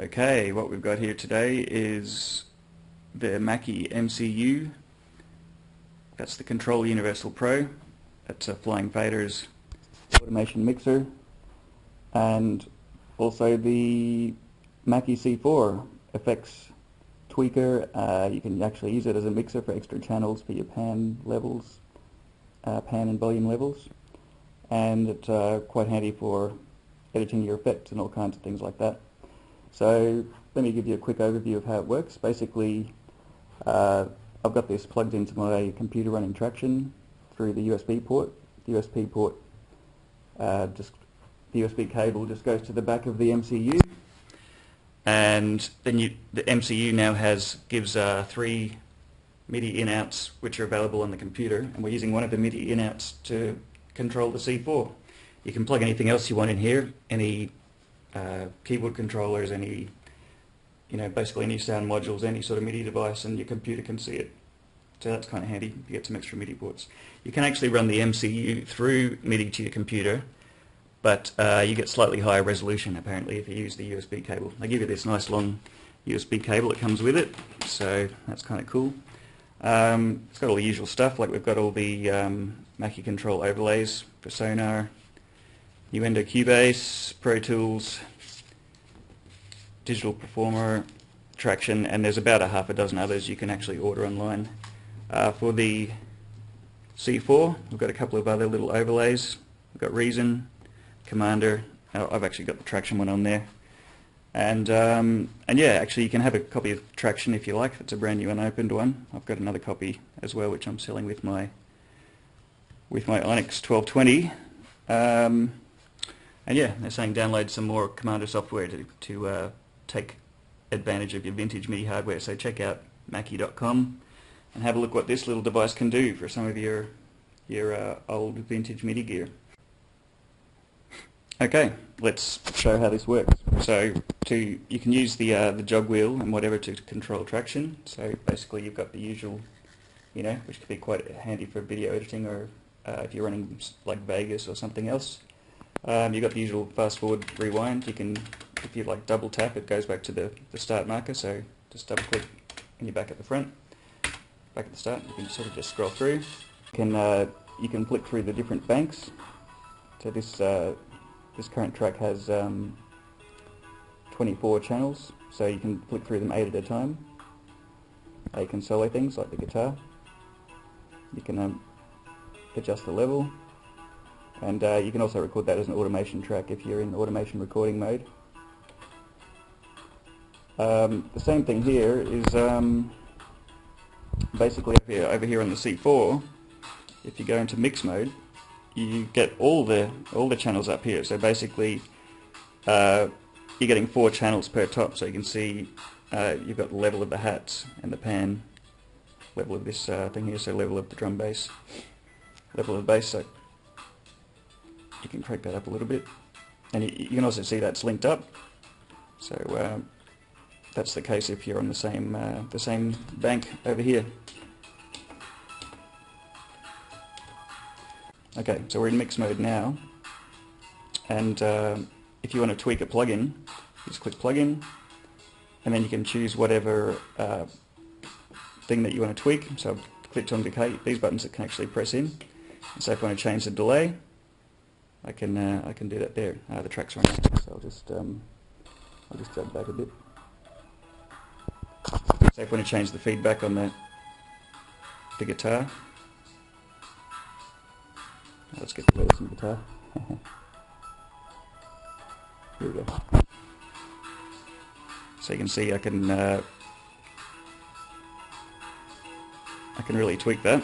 Okay, what we've got here today is the Mackie MCU. That's the Control Universal Pro. That's a Flying Fader's automation mixer, and also the Mackie C4 effects tweaker. You can actually use it as a mixer for extra channels for your pan levels, pan and volume levels, and it's quite handy for editing your effects and all kinds of things like that. So let me give you a quick overview of how it works. Basically, I've got this plugged into my computer running Tracktion through the USB port. The USB port, the USB cable just goes to the back of the MCU, and then the MCU now gives 3 MIDI in-outs which are available on the computer, and we're using one of the MIDI in-outs to control the C4. You can plug anything else you want in here, any keyboard controllers, any, basically any sound modules, any sort of MIDI device, and your computer can see it. So that's kind of handy. You get some extra MIDI ports. You can actually run the MCU through MIDI to your computer, but you get slightly higher resolution apparently if you use the USB cable. They give you this nice long USB cable that comes with it, so that's kind of cool. It's got all the usual stuff, like we've got all the Mackie control overlays for SONAR, Cubase, ProTools, Digital Performer, Tracktion, and there's about half a dozen others you can actually order online. For the C4, we've got a couple of other little overlays. We've got Reason, Commander. I've actually got the Tracktion one on there. And yeah, actually you can have a copy of Tracktion if you like. It's a brand new unopened one. I've got another copy as well, which I'm selling with my Onyx 1220. And yeah, they're saying download some more Commander software to take advantage of your vintage MIDI hardware. So check out Mackie.com and have a look what this little device can do for some of your old vintage MIDI gear. Okay, let's show how this works. So you can use the jog wheel and whatever to control Tracktion. So basically you've got the usual, which could be quite handy for video editing, or if you're running like Vegas or something else. You've got the usual fast forward rewind. You can, if you like double tap, it goes back to the start marker, so just double click and you're back at the front, back at the start. You can sort of just scroll through. You can flick through the different banks. So this current track has 24 channels, so you can flick through them 8 at a time. You can solo things like the guitar. You can adjust the level. And you can also record that as an automation track if you're in automation recording mode. The same thing here is basically over here on the C4. If you go into mix mode, you get all the channels up here. So basically, you're getting 4 channels per top. So you can see you've got the level of the hats and the pan, level of this thing here. So level of the drum bass, level of the bass. So you can crank that up a little bit, and you can also see that's linked up. So that's the case if you're on the same bank over here. Okay, so we're in mix mode now, and if you want to tweak a plugin, just click plugin, and then you can choose whatever thing that you want to tweak. So I've clicked on these buttons that can actually press in. So if I want to change the delay, I can do that there. The track's running, so I'll just drag back a bit. So if I want to change the feedback on the guitar, let's get the some guitar. Here we go. So you can see I can really tweak that.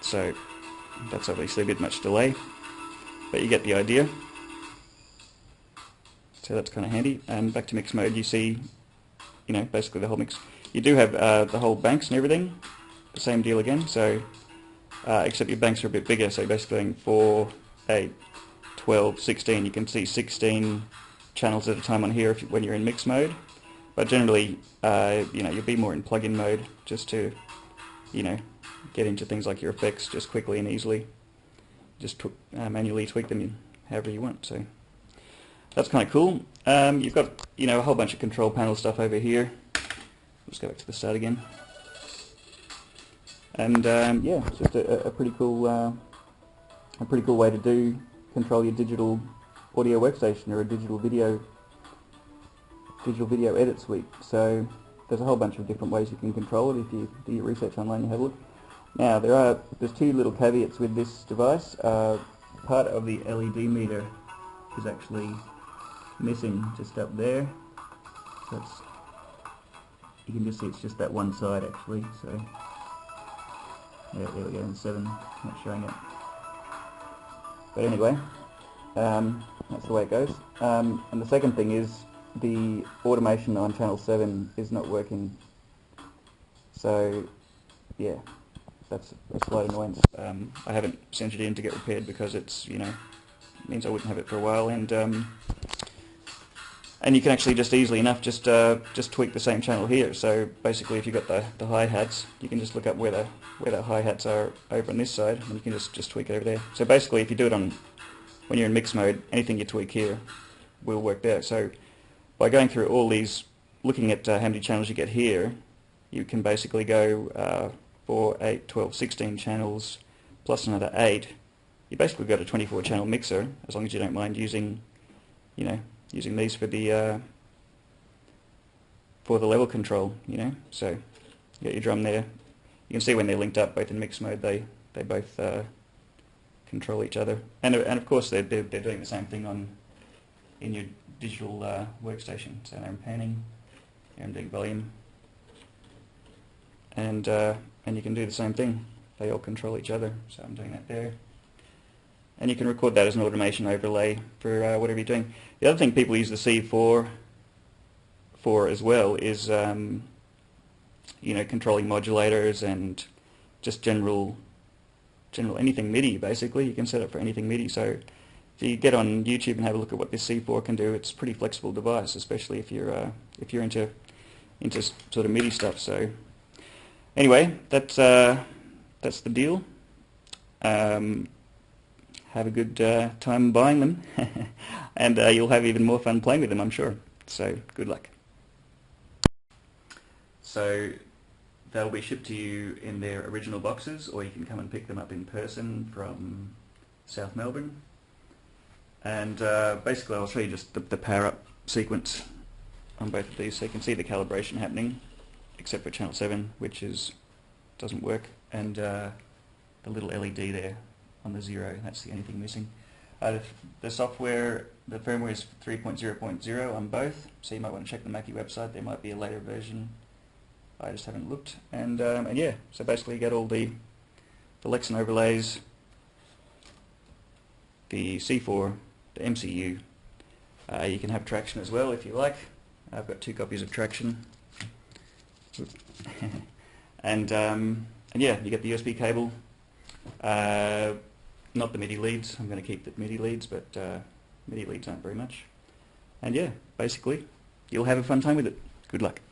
So that's obviously a bit much delay, but you get the idea. So that's kind of handy. And back to mix mode, you see, basically the whole mix. You do have the whole banks and everything, the same deal again. So except your banks are a bit bigger. So basically going 4, 8, 12, 16. You can see 16 channels at a time on here when you're in mix mode. But generally, you'll be more in plugin mode just to, get into things like your effects just quickly and easily. Just manually tweak them in however you want. So that's kind of cool. You've got a whole bunch of control panel stuff over here. Let's go back to the start again. And yeah, it's just a pretty cool way to control your digital audio workstation or a digital video edit suite. So there's a whole bunch of different ways you can control it. If you do your research online, you have a look. Now there's two little caveats with this device. Part of the LED meter is actually missing just up there. So you can just see it's just that one side actually. So yeah, there we go, in 7, not showing it. But anyway, that's the way it goes. And the second thing is the automation on channel 7 is not working. So yeah, that's a slight annoyance. I haven't sent it in to get repaired because it's, means I wouldn't have it for a while, and you can actually just easily enough just tweak the same channel here. So basically, if you've got the hi-hats, you can just look up where the hi-hats are over on this side, and you can just tweak it over there. So basically, if you do it when you're in mix mode, anything you tweak here will work there. So by going through all these, looking at how many channels you get here, you can basically go 4, 8, 12, 16 channels plus another 8. You basically got a 24 channel mixer, as long as you don't mind using these for the level control, So you got your drum there. You can see when they're linked up, both in mix mode, they both control each other, and of course they're doing the same thing in your digital workstation. So I'm panning, here I'm doing volume, and you can do the same thing. They all control each other. So I'm doing that there. And you can record that as an automation overlay for whatever you're doing. The other thing people use the C4 for as well is controlling modulators and just general anything MIDI. Basically, you can set it for anything MIDI. So if you get on YouTube and have a look at what this C4 can do, it's a pretty flexible device, especially if you're into sort of MIDI stuff. So anyway, that's the deal. Have a good time buying them, and you'll have even more fun playing with them, I'm sure. So good luck. So they'll be shipped to you in their original boxes, or you can come and pick them up in person from South Melbourne. And basically I'll show you just the power-up sequence on both of these, so you can see the calibration happening, except for channel 7, which doesn't work, and the little LED there on the 0, that's the only thing missing. The software, the firmware is 3.0.0 on both, so you might want to check the Mackie website. There might be a later version. I just haven't looked. And yeah, so basically you get all the Lexan overlays, the C4, the MCU. You can have Tracktion as well if you like. I've got 2 copies of Tracktion. and yeah, you get the USB cable. Not the MIDI leads. I'm going to keep the MIDI leads, but MIDI leads aren't very much. And yeah, basically, you'll have a fun time with it. Good luck.